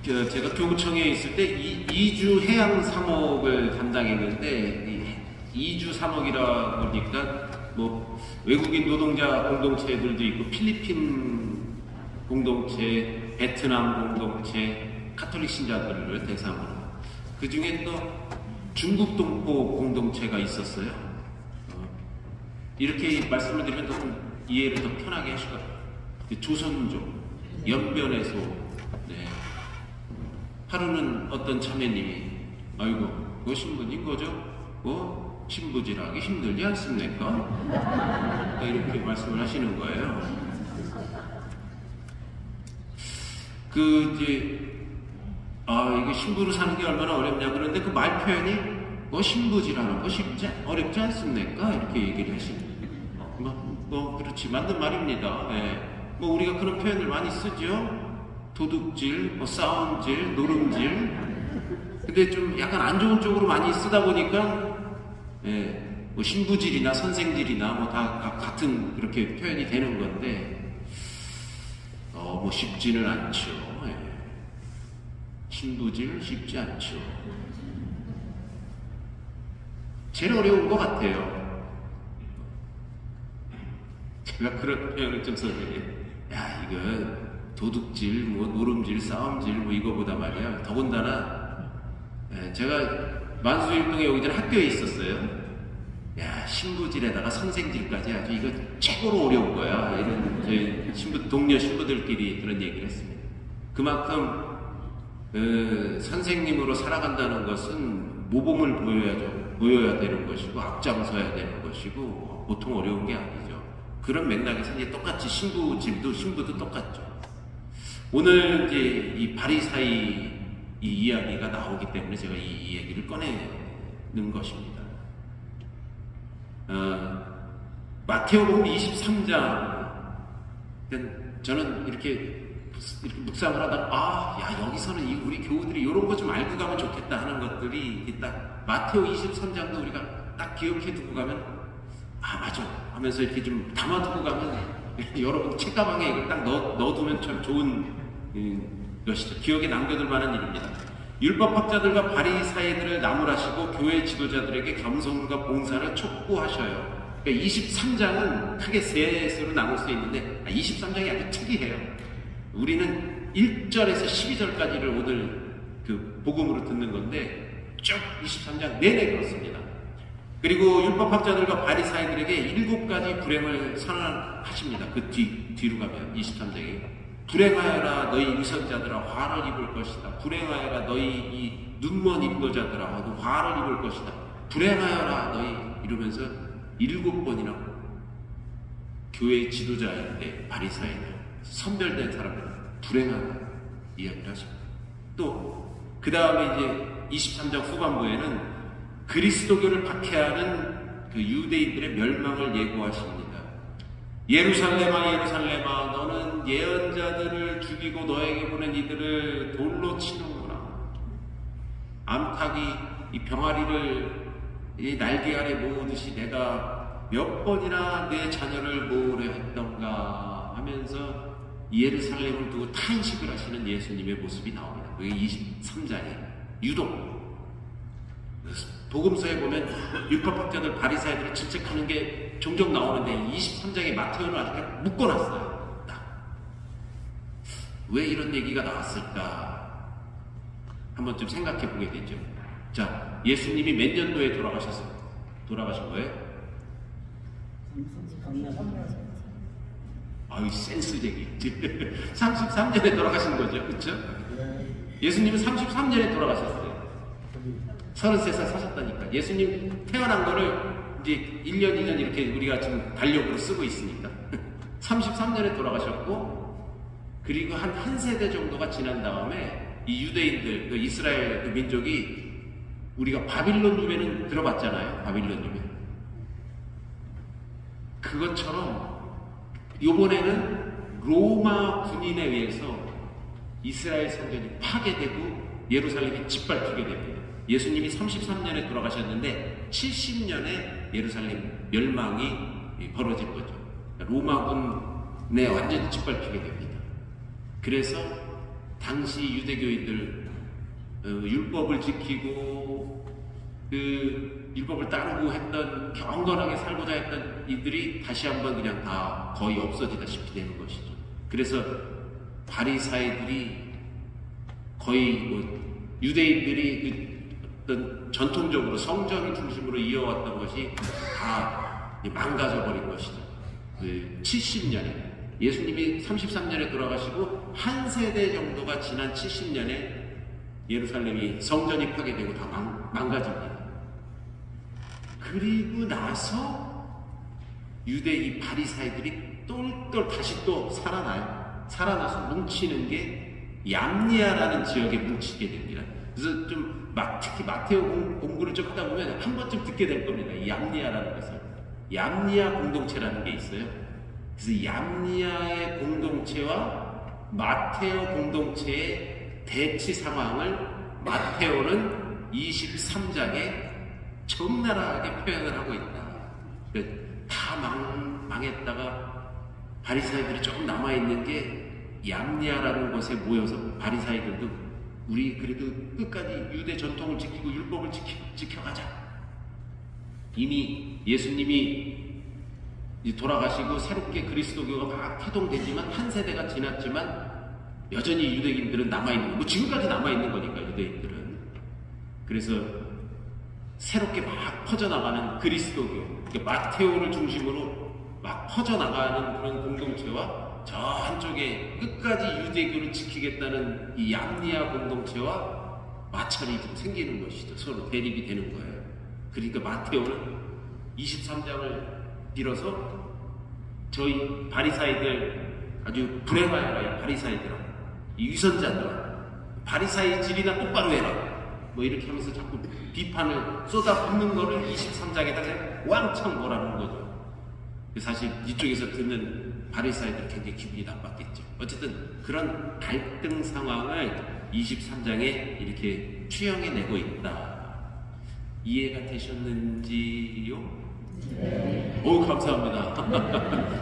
제가 교구청에 있을 때 이주 해양 사목을 담당했는데, 이주 사목이라 그러니까 뭐 외국인 노동자 공동체들도 있고, 필리핀 공동체, 베트남 공동체, 카톨릭 신자들을 대상으로, 그 중에 또 중국 동포 공동체가 있었어요. 이렇게 말씀을 드리면 더 이해를 더 편하게 하실 거예요. 조선족, 연변에서, 네. 하루는 어떤 자매님이, 아이고, 그거 신부인 거죠? 신부질하기 힘들지 않습니까? 이렇게 말씀을 하시는 거예요. 이거 신부로 사는 게 얼마나 어렵냐 그러는데, 그 말 표현이 신부질하는 거 어렵지 않습니까? 이렇게 얘기를 하시는 거예요. 그렇지, 맞는 말입니다. 네. 우리가 그런 표현을 많이 쓰죠? 도둑질, 싸움질, 노름질. 근데 좀 약간 안 좋은 쪽으로 많이 쓰다 보니까, 예, 신부질이나 선생질이나 다 같은 그렇게 표현이 되는 건데, 쉽지는 않죠. 예. 신부질 쉽지 않죠. 제일 어려운 것 같아요. 제가 그런 표현을 좀 써드려요. 야, 이거 도둑질, 노름질, 싸움질, 이거보다 말이야. 더군다나, 제가 만수일동에 오기 전에 학교에 있었어요. 야, 신부질에다가 선생질까지 아주 이거 최고로 어려운 거야. 이런 제 동료 신부들끼리 그런 얘기를 했습니다. 그만큼 선생님으로 살아간다는 것은 모범을 보여야 되는 것이고, 앞장서야 되는 것이고, 보통 어려운 게 아니죠. 그런 맥락에서 이제 똑같이 신부도 똑같죠. 오늘 이제 이 바리사이 이 이야기가 나오기 때문에 제가 이 얘기를 꺼내는 것입니다. 마태오복음 23장, 저는 이렇게 묵상을 하다가, 여기서는 우리 교우들이 이런 거 좀 알고 가면 좋겠다 하는 것들이 딱 마태오 23장도 우리가 딱 기억해 두고 가면, 맞아 하면서 이렇게 좀 담아두고 가면, 여러분 책가방에 이걸 딱 넣어두면 참 좋은 것이죠. 기억에 남겨둘 만한 일입니다. 율법학자들과 바리사이들을 나무라시고 교회 지도자들에게 겸손과 봉사를 촉구하셔요. 그러니까 23장은 크게 세 수로 나눌 수 있는데, 23장이 아주 특이해요. 우리는 1절에서 12절까지를 오늘 그 복음으로 듣는 건데, 쭉 23장 내내 그렇습니다. 그리고 율법학자들과 바리사이들에게 7가지 불행을 선언하십니다. 그 뒤로 가면 23장에 불행하여라 너희 위선자들아 화를 입을 것이다. 불행하여라 너희 이 눈먼 인도자들아 화를 입을 것이다. 불행하여라 너희, 이러면서 7번이나 교회의 지도자인데 바리사이들, 선별된 사람들 불행하다 이야기를 하십니다. 또 그 다음에 이제 23장 후반부에는 그리스도교를 박해하는 그 유대인들의 멸망을 예고하십니다. 예루살렘아 예루살렘아 너는 예언자들을 죽이고 너에게 보낸 이들을 돌로 치는구나. 암탉이 이 병아리를 이 날개 아래 모으듯이 내가 몇 번이나 내 자녀를 모으려 했던가 하면서 예루살렘을 두고 탄식을 하시는 예수님의 모습이 나옵니다. 그게 23장에 유독 복음서에 보면 율법학자들 바리사이들을 질책하는 게 종종 나오는데 23장에 마태오는 아직 묶어놨어요. 왜 이런 얘기가 나왔을까 한번 좀 생각해 보게 되죠. 자, 예수님이 몇 년도에 돌아가신 거예요? 아유, 센스쟁이. 33년에 돌아가신 거죠. 그렇죠? 예수님은 33년에 돌아가셨어요. 33살 사셨다니까. 예수님 태어난 거를 이제 1년, 2년 이렇게 우리가 지금 달력으로 쓰고 있으니까. 33년에 돌아가셨고, 그리고 한 세대 정도가 지난 다음에 이 유대인들, 그 이스라엘 그 민족이 우리가 바빌론 유배는 들어봤잖아요. 바빌론 유배. 그것처럼 이번에는 로마 군인에 의해서 이스라엘 성전이 파괴되고 예루살렘이 짓밟히게 됩니다. 예수님이 33년에 돌아가셨는데 70년에 예루살렘 멸망이 벌어진 거죠. 로마군에 완전히 짓밟히게 됩니다. 그래서 당시 유대교인들 율법을 지키고 그 율법을 따르고 했던, 경건하게 살고자 했던 이들이 다시 한번 그냥 다 거의 없어지다시피 되는 것이죠. 그래서 바리사이들이 거의 유대인들이 어떤 전통적으로 성전을 중심으로 이어왔던 것이 다 망가져버린 것이죠. 70년에 예수님이 33년에 돌아가시고 한 세대 정도가 지난 70년에 예루살렘이 성전이 파괴되고 다 망가집니다. 그리고 나서 유대인 바리사이들이 똘똘 다시 또 살아나서 뭉치는 게 얌니아라는 지역에 뭉치게 됩니다. 그래서 좀 특히 마테오 공부를 좀 하다 보면 한 번쯤 듣게 될 겁니다. 이 얌니아라는 것을. 얌니아 공동체라는 게 있어요. 그래서 얌니아의 공동체와 마테오 공동체의 대치 상황을 마테오는 23장에 적나라하게 표현을 하고 있다. 다 망했다가 바리사이들이 조금 남아있는 게 얌니아라는 곳에 모여서 바리사이들도 우리 그래도 끝까지 유대 전통을 지키고 율법을 지켜가자. 이미 예수님이 돌아가시고 새롭게 그리스도교가 막 태동되지만 한 세대가 지났지만 여전히 유대인들은 남아있는, 지금까지 남아있는 거니까 유대인들은. 그래서 새롭게 막 퍼져나가는 그리스도교, 마테오를 중심으로 막 퍼져나가는 그런 공동체와 저 한쪽에 끝까지 유대교를 지키겠다는 이 얌니아 공동체와 마찰이 좀 생기는 것이죠. 서로 대립이 되는 거예요. 그러니까 마테오는 23장을 빌어서 저희 바리사이들 아주 불행하여라, 이 바리사이들아, 이 위선자들아, 바리사이 질이나 똑바로 해라, 이렇게 하면서 자꾸 비판을 쏟아붓는 거를 23장에다가 왕창 뭐라는 거죠. 사실 이쪽에서 듣는 바리사이들 굉장히 기분이 나빴겠죠. 어쨌든 그런 갈등 상황을 23장에 이렇게 추영해내고 있다. 이해가 되셨는지요? 네. 오, 감사합니다.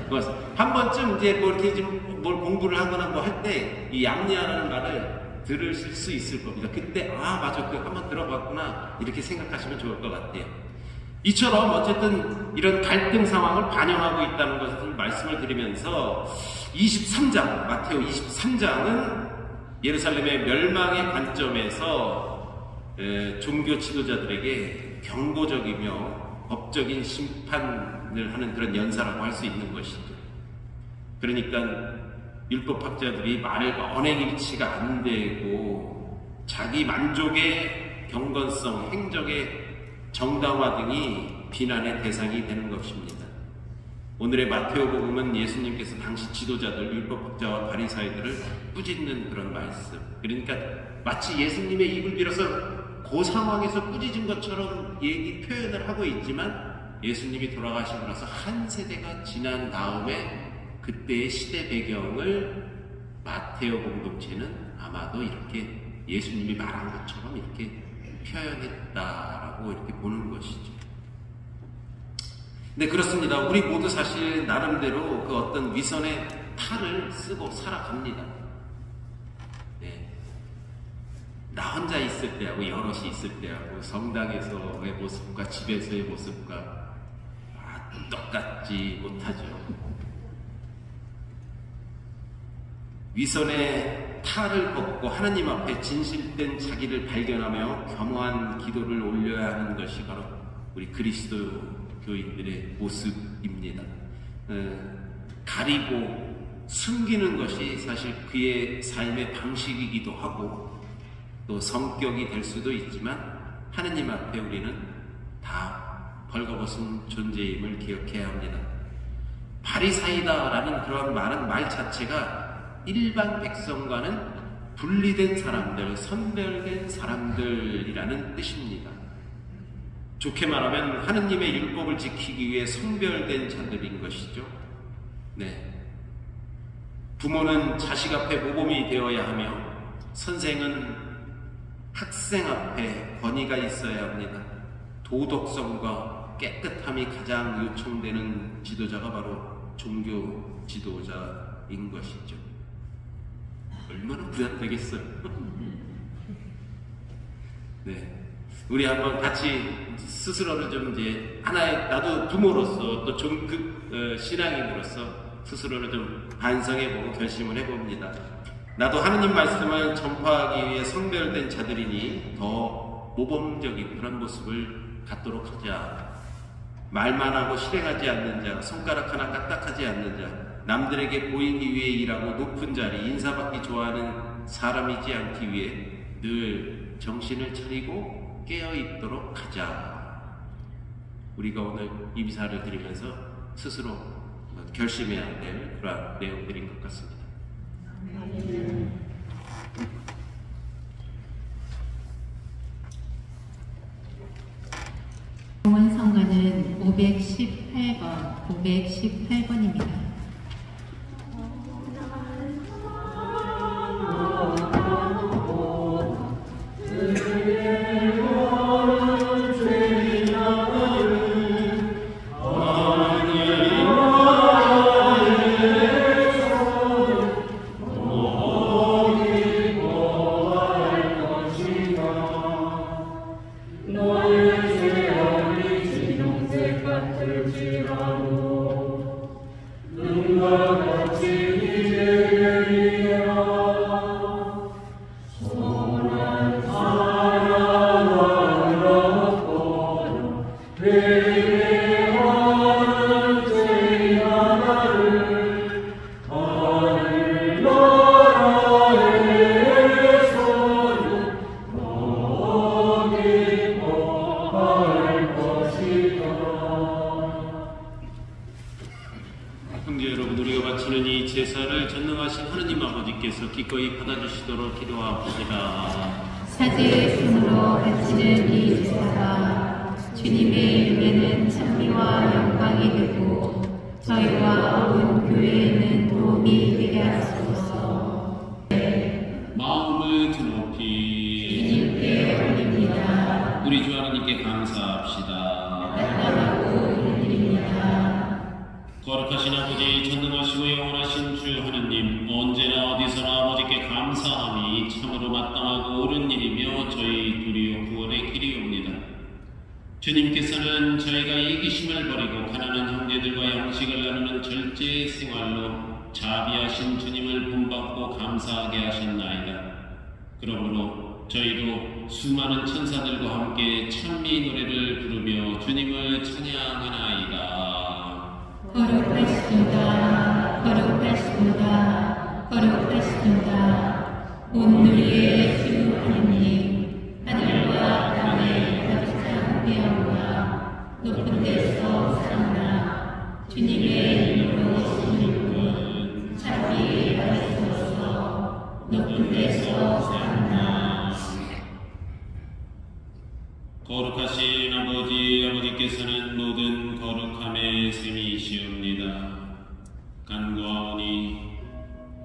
고맙습니다. 한 번쯤 이제 이렇게 좀 뭘 공부를 하거나 할 때 이 얌니아라는 말을 들으실 수 있을 겁니다. 그때 맞아, 한번 들어봤구나 이렇게 생각하시면 좋을 것 같아요. 이처럼 어쨌든 이런 갈등 상황을 반영하고 있다는 것을 말씀을 드리면서 23장, 마테오 23장은 예루살렘의 멸망의 관점에서 종교 지도자들에게 경고적이며 법적인 심판을 하는 그런 연사라고 할 수 있는 것이죠. 그러니까 율법학자들이 말을 언행일치가 안 되고 자기 만족의 경건성, 행적의 정당화 등이 비난의 대상이 되는 것입니다. 오늘의 마테오 복음은 예수님께서 당시 지도자들, 율법학자와 바리사이들을 꾸짖는 그런 말씀. 그러니까 마치 예수님의 입을 빌어서 그 상황에서 꾸짖은 것처럼 표현을 하고 있지만 예수님이 돌아가시고 나서 한 세대가 지난 다음에 그때의 시대 배경을 마테오 공동체는 아마도 이렇게 예수님이 말한 것처럼 이렇게 표현했다라고 이렇게 보는 것이죠. 네, 그렇습니다. 우리 모두 사실 나름대로 그 어떤 위선의 탈을 쓰고 살아갑니다. 네. 나 혼자 있을 때하고 여럿이 있을 때하고 성당에서의 모습과 집에서의 모습과 똑같지 못하죠. 위선의 탈을 벗고 하나님 앞에 진실된 자기를 발견하며 겸허한 기도를 올려야 하는 것이 바로 우리 그리스도교인들의 모습입니다. 가리고 숨기는 것이 사실 그의 삶의 방식이기도 하고 또 성격이 될 수도 있지만 하나님 앞에 우리는 다 벌거벗은 존재임을 기억해야 합니다. 바리사이다라는 그런 말 자체가 일반 백성과는 분리된 사람들, 선별된 사람들이라는 뜻입니다. 좋게 말하면 하느님의 율법을 지키기 위해 선별된 자들인 것이죠. 네. 부모는 자식 앞에 모범이 되어야 하며 선생은 학생 앞에 권위가 있어야 합니다. 도덕성과 깨끗함이 가장 요청되는 지도자가 바로 종교 지도자인 것이죠. 얼마나 부담되겠어요. 네. 우리 한번 같이 스스로를 좀 이제 하나의, 나도 부모로서 또 좀 신앙인으로서 스스로를 좀 반성해보고 결심을 해봅니다. 나도 하느님 말씀을 전파하기 위해 성별된 자들이니 더 모범적인 그런 모습을 갖도록 하자. 말만 하고 실행하지 않는 자, 손가락 하나 까딱하지 않는 자, 남들에게 보이기 위해 일하고 높은 자리, 인사받기 좋아하는 사람이지 않기 위해 늘 정신을 차리고 깨어있도록 하자. 우리가 오늘 이 미사를 드리면서 스스로 결심해야 될 그러한 내용들인 것 같습니다. 공원 성가는 518번입니다. 형제 여러분, 우리가 바치는 이 제사를 전능하신 하느님 아버지께서 기꺼이 받아주시도록 기도합시다. 사제의 손으로 바치는 이 제사가 주님의 이름에는 찬미와 영광이 되고 저희와 온 교회에는 도움이 되게 하소서. 마음을 드높이 주님께 올립니다. 우리 주 하나님께 감사합시다. 마땅하고 일입니다. 거룩하신 아버지, 전능하시고 영원하신 주 하느님, 언제나 어디서나 아버지께 감사함이 참으로 마땅하고 옳은 일이며 저희 도리어 구원의 길이옵니다. 주님께서는 저희가 이기심을 버리고 가난한 형제들과 양식을 나누는 절제의 생활로 자비하신 주님을 본받고 감사하게 하셨나이다. 그러므로 저희도 수많은 천사들과 함께 찬미 노래를 부르며 주님을 찬양하나이다. 거룩하시도다, 거룩하시도다, 거룩하시도다. 온누리의 주 하느님, 하늘과 땅에 가득한 배영과 높은 데서 사나 주님의 이름으로 오시는 분 자비에 받으소서. 높은 데서 사나. 거룩하신 아버지께서는 모든 거룩함의 셈이시옵니다. 간구하오니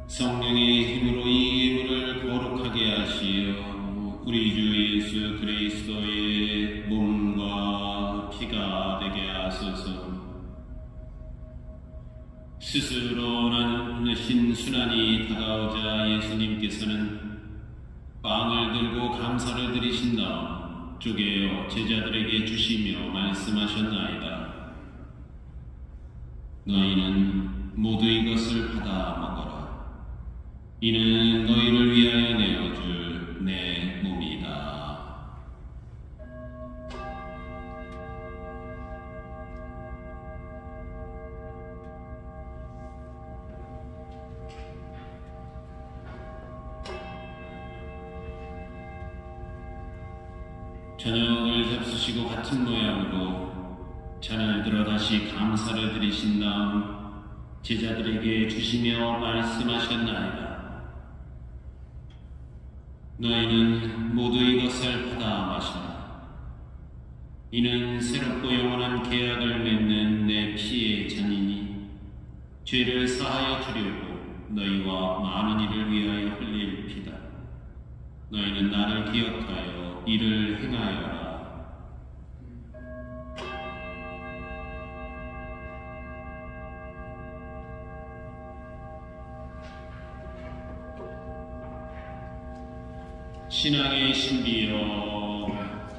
성령의 힘으로 이 예물을 거룩하게 하시어 우리 주 예수 그리스도의 몸과 피가 되게 하소서. 스스로 나누신 순환이 다가오자 예수님께서는 빵을 들고 감사를 드리신 다음 쪼개어 제자들에게 주시며 말씀하셨나이다. 너희는 모두 이것을 받아 먹어라. 이는 너희를 위하여 내어줄 내 몸이다. 저녁을 잡수시고 같은 모양으로 잔을 들어 다시 감사를 드리신 다음 제자들에게 주시며 말씀하셨나이다. 너희는 모두 이것을 받아 마시라. 이는 새롭고 영원한 계약을 맺는 내 피의 잔이니 죄를 사하여 주려고 너희와 많은 이를 위하여 흘릴 피다. 너희는 나를 기억하여 이를 행하여라. 신앙의 신비여,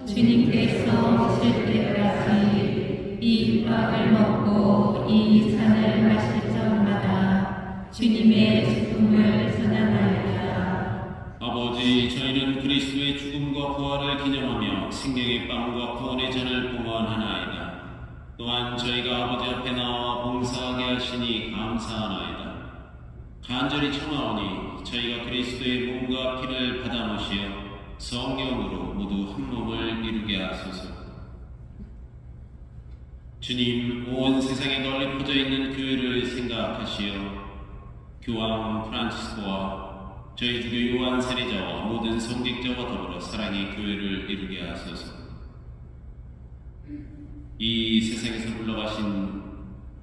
주님께서 오실 때까지 이 떡을 먹고 이 잔을 마실 적마다 주님의 죽음을 전하나이다. 아버지, 저희는 그리스도의 죽음과 부활을 기념하며 생명의 빵과 구원의 잔을 봉헌하나이다. 또한 저희가 아버지 앞에 나와 봉사하게 하시니 감사하나이다. 간절히 청하오니 저희가 그리스도의 몸과 피를 받아 모시어 성령으로 모두 한 몸을 이루게 하소서. 주님, 온 세상에 널리 퍼져 있는 교회를 생각하시어 교황 프란치스코와 저희 주교 요한 세례자와 모든 성직자와 더불어 사랑의 교회를 이루게 하소서. 이 세상에서 물러가신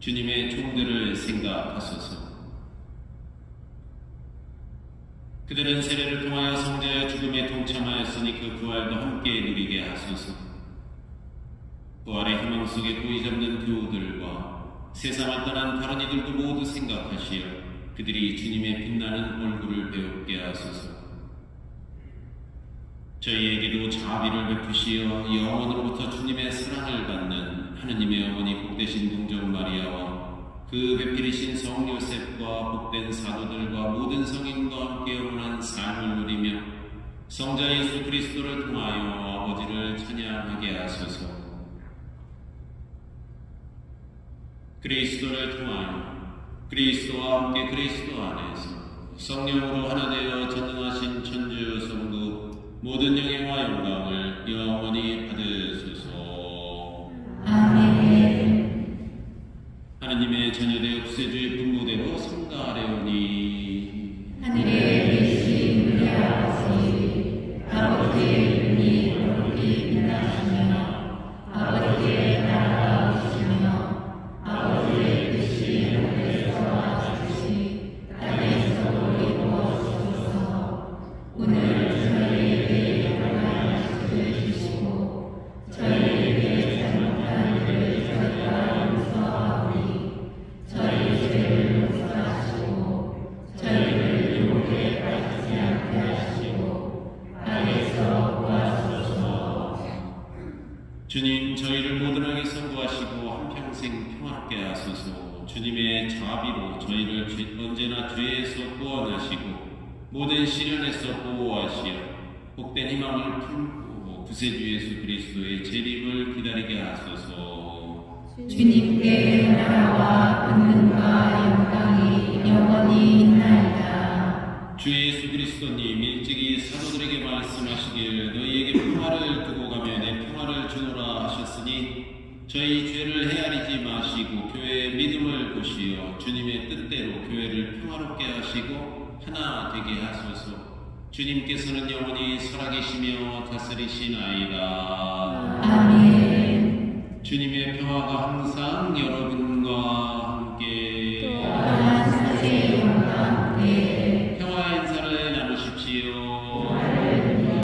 주님의 종들을 생각하소서. 그들은 세례를 통하여 성자의 죽음에 동참하였으니 그 부활도 함께 누리게 하소서. 부활의 희망 속에 고이 잡는 교우들과 세상을 떠난 다른 이들도 모두 생각하시어 그들이 주님의 빛나는 얼굴을 배우게 하소서. 저희에게도 자비를 베푸시어 영원으로부터 주님의 사랑을 받는 하느님의 어머니 복되신 동정 마리아와 그 배필이신 성 요셉과 복된 사도들과 모든 성인과 함께 영원한 삶을 누리며 성자 예수 그리스도를 통하여 아버지를 찬양하게 하소서. 그리스도를 통하여 그리스도와 함께 그리스도 안에서 성령으로 하나 되어 전능하신 천주 성부 모든 영예와 영광을 영원히 받으소서. 아멘. 하느님의 자녀되어 구세주의 분모대로 성가하려니 하늘에 계신 우리 아버지, 아버지의 이름이 높이 빛나시며 아버지의 나라가 오시며 아버지의 뜻이 하늘에서와 같이 땅에서도 이루어지소서. 오늘 저희에게 일용할 말씀을 주시고 저희에게 잘못한 일을 저희가 용서하오니 저희 죄를 용서하시고 저희를 유혹에 빠지지 않게 하시고 악에서 구하소서. 주님, 저희를 모든 악에서 구하시고 한평생 평화롭게 하소서. 주님의 자비로 저희를 언제나 죄에서 구원하시고 모든 시련에서 보호하시어 복된 희망을 품고 구세주 예수 그리스도의 재림을 기다리게 하소서. 주님께 나라와 권능과 영광이 영원히 있나이다. 주 예수 그리스도님, 일찍이 사도들에게 말씀하시길 너희에게 평화를 두고 가며 내 평화를 주노라 하셨으니 저희 죄를 헤아리지 마시고 교회의 믿음을 보시어 주님의 뜻대로 교회를 평화롭게 하시고 하나 되게 하소서. 주님께서는 영원히 살아계시며 다스리시나이다. 아멘. 주님의 평화가 항상 여러분